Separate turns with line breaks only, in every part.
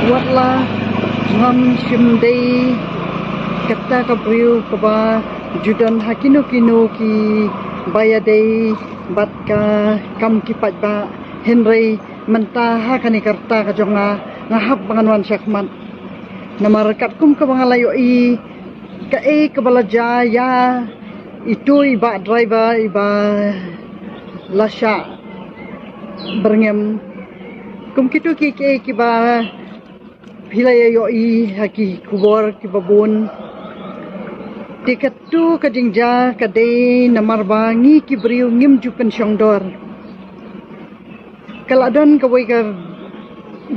watla ngam shimdei kata kabriu kaba judan hakino kino ki bayadei bat ka kam ki patba henry menta hakani karta ka jonga ngahap banganwan syakmat namarakat kum ka bangalayo i ka kabalaja ya itu iba driver iba lasya berngem kum kitu ki ba hilaya yo i haki kubor ki babun tikatu kadingja kadai namar bangi ki briu ngim ju pensyongdor kaladon kawai ka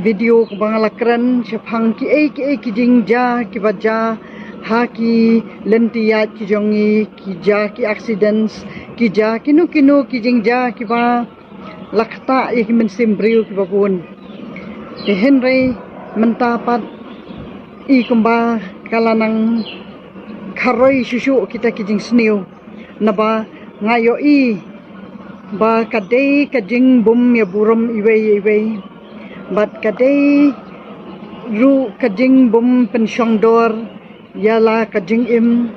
video ko bangalakran syapang ki jingja ki baja haki lentiyat ki jongi ki ja ki accidents ki ja kinu ki jingja ki ba lakta ik mensim briu ki babun de henry mentapat i kumba kalanang karoi susu kita kijing sniu naba ngayo i ba kadai kajing bum ya buram iwei bat kadai ru kajing bum pensyongdor yala kajing im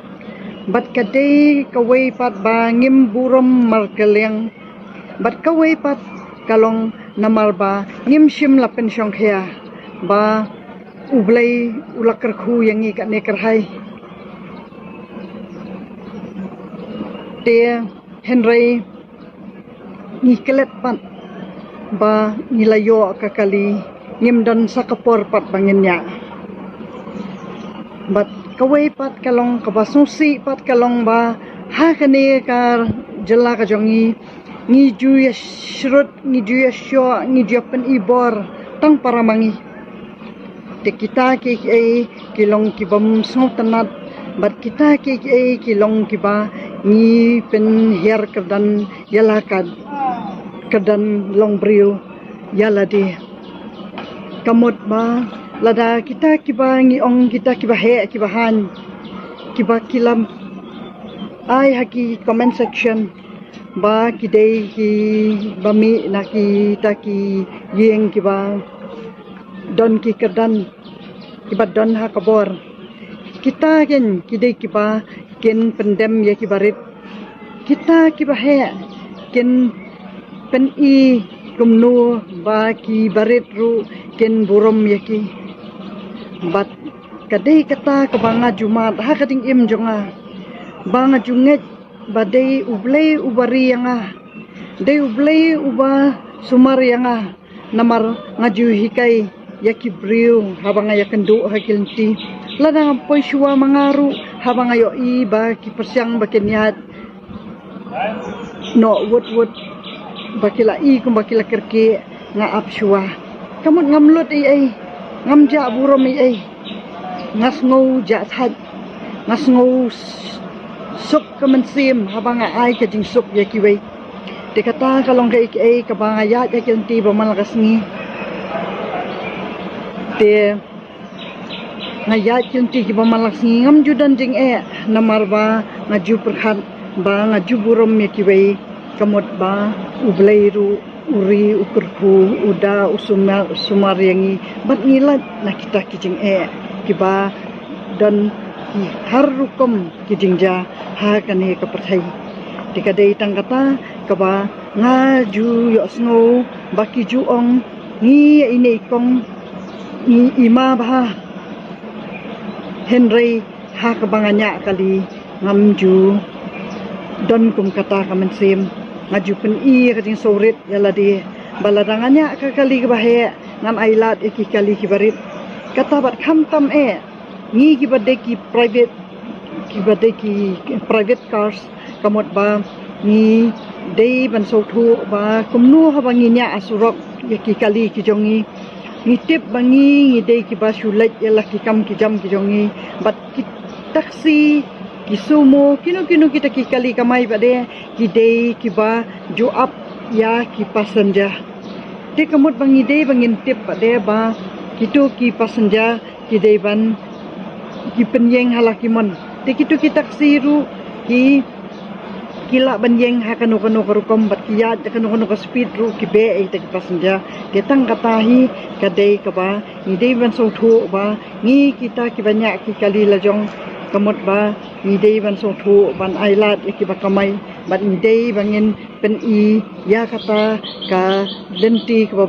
bat kadai kawai pat bangim buram markeleng bat kawai pat kalong namal ba ngim shim la pensyong khia ba ublay ulakar khu yang i kat nekar hai te henry ni kelet pat ba nilayo kakali ngimdan sakapor pat banginnya bat kawai pat kalong kabasusi pat kalong ba ha kani kar jela ka jongi ngi juya shrut ngi juya syo ngi japan ibor tang paramangi te kita ki kilong ki bam so tanat bat kita ki kilong ki ba ni pen her kedan yala kedan long briu yala di kamot ba lada kita ki ba ngi ong kita ki ba he ki ba han ki ba kilam ai haki comment section ba kidei ki bami na ki ta ki yeng ki ba don ki kedan kibat don ha kabor kita ken kidei kiba ken pendem ya kibarit kita kiba he ken pen i kumnu ba ki barit ru ken burom ya ki bat kadei kata kabanga jumat ha kading im jonga banga junget badai ublei ubari yanga dei ublei uba sumar yanga namar ngaju hikai yaki briu habang ayo kendu hakilti ladang poi shua mangaru habang ayo iba ki persyang bakiniat no wood bakila i kum bakila kerke nga ap shua kamut ngamlut ai ngamja burom ai ngas ngau ja that ngas ngau sup kemensim habang ai ka jing sup yaki wei dekata kalong kai kabang ayat yakilti bamalakas ni te ngayat kunti ki bamalak ngam judan jing namar ba ngaju perhat ba ngaju burom me ki wei kamot ba ublairu uri ukurku uda sumar yangi bat ngilat na kita ki jing ki ba dan ki harukum ki jingja ha kani ka perthai tikadei tangkata ka ba ngaju yo snow baki juong ni ini kong ni ima bah henry ha kabanganya kali ngamju don kum kata kamensim ngaju pen i kading sorit yala di baladangannya ka kali bahe ngam ailat iki kali kibarit kata bat khamtam ngi ki private cars kamot ba ni dei ban sotu ba kumnu habanginya asurok yaki kali ki jongi ngitip bangi ngidei ki basulat yala ki kam ki jam ki jongi bat ki taksi ki sumo kino kita ki kali kamai bade ki dei ki ba jo up ya ki passenger te kamut bangi dei bangin tip bade ba kitu ki passenger ki dei ban ki penyeng halaki mon te kitu ki taksi ru ki kila banyeng ha kanu karukom bat kiat kanu ka speed ru ki be ai te passenger te tang katahi kadai ka ba ni dei ban so thu ba ni kita ki banyak ki kali la jong kamot ba ni dei ban so thu ban ailat ki ba kamai bat ni dei bangin pen i ya kata ka lenti ka ba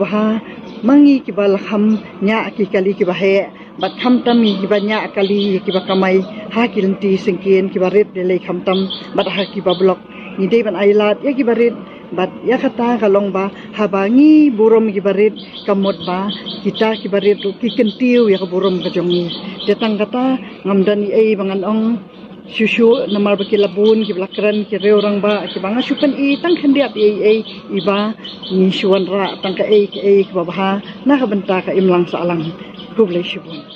mangi ki ba lakham nya ki kali ki ba he bat kham tam ki ba nya kali ki ba kamai ha ki lenti singkien ki ba ret de le kham tam bat ha ki ba blok ni dei ban ailat ya ki ba ret bat ya kata kalong ba habangi burom ki ba ret kamot ba kita ki ba ret ki kentiu ya ka burom ka jongi tetang kata ngamdan i bangan ong susu namar baki labun ki blakran ki reorang ba ki banga supan i tang khandiat i iba ni suwan ra tang ka ki ba na ka benta ka imlang sa alang kublai shibun